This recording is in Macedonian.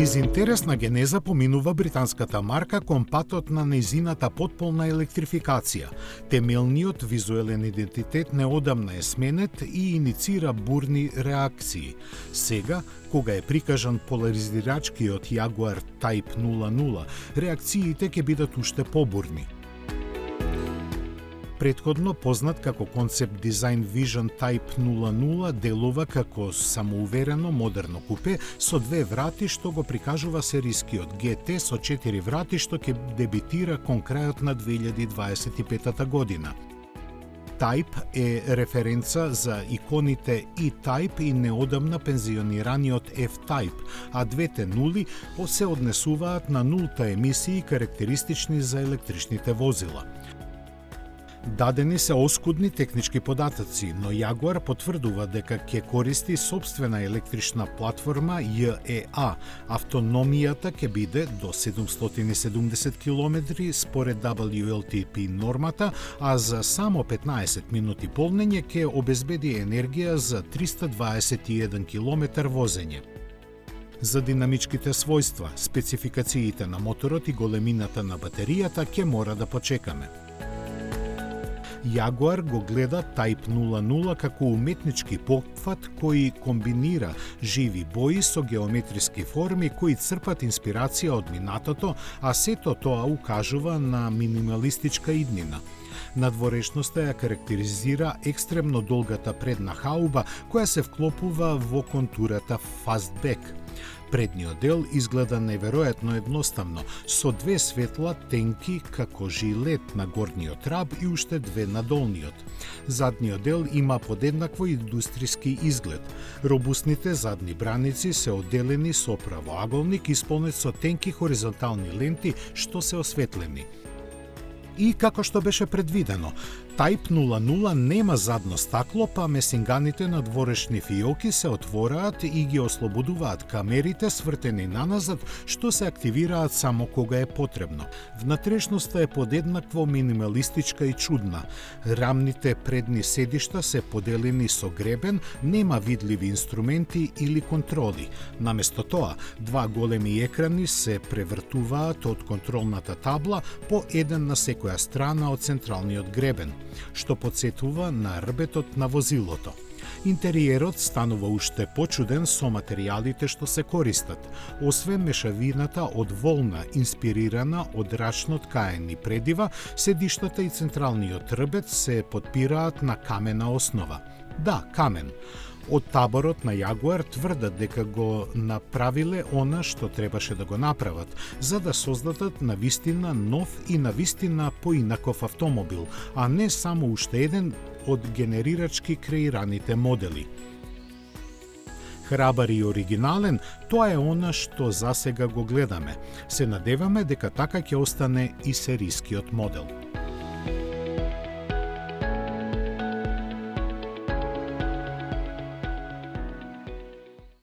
Низ интересна генеза поминува британската марка кон патот на нејзината потполна електрификација. Темелниот визуелен идентитет неодамна е сменет и иницира бурни реакции. Сега, кога е прикажан поларизирачкиот Jaguar Type 00, реакциите ќе бидат уште побурни. Претходно познат како концепт дизајн Vision Type 00 делува како самоуверено модерно купе со две врати што го прикажува серискиот GT со 4 врати што ќе дебитира кон крајот на 2025 година. Type е референца за иконите E-Type и неодамна пензионираниот F-Type, а двете нули се однесуваат на нулта емисии карактеристични за електричните возила. Дадени се оскудни технички податоци, но Jaguar потврдува дека ќе користи сопствена електрична платформа JEA. Автономијата ќе биде до 770 км според WLTP нормата, а за само 15 минути полнење ќе обезбеди енергија за 321 км возење. За динамичките својства, спецификациите на моторот и големината на батеријата ќе мора да почекаме. Jaguar го гледа Type 00 како уметнички потфат кој комбинира живи бои со геометриски форми кои црпат инспирација од минатото, а сето тоа укажува на минималистичка иднина. Надворешноста ја карактеризира екстремно долгата предна хауба која се вклопува во контурата Fastback. Предниот дел изгледа неверојатно едноставно, со две светла тенки како жилет на горниот раб и уште две на долниот. Задниот дел има подеднакво индустријски изглед. Робусните задни браници се одделени со правоаголник исполнет со тенки хоризонтални ленти што се осветлени. И како што беше предвидено, Type 00 нема задно стакло, па месинганите на дворешни фиоки се отвораат и ги ослободуваат камерите свртени наназад, што се активираат само кога е потребно. Внатрешноста е подеднакво минималистичка и чудна. Рамните предни седишта се поделени со гребен, нема видливи инструменти или контроли. Наместо тоа, два големи екрани се превртуваат од контролната табла по еден на секоја страна од централниот гребен, што подсетува на рбетот на возилото. Интериерот станува уште почуден со материјалите што се користат, освен мешавината од волна инспирирана од рачно ткаени предива, седиштата и централниот рбет се подпираат на камена основа. Да, камен. Од таборот на Jaguar тврдат дека го направиле она што требаше да го направат, за да создадат навистина нов и навистина поинаков автомобил, а не само уште еден од генерирачки креираните модели. Храбар и оригинален, тоа е она што засега го гледаме. Се надеваме дека така ќе остане и серискиот модел.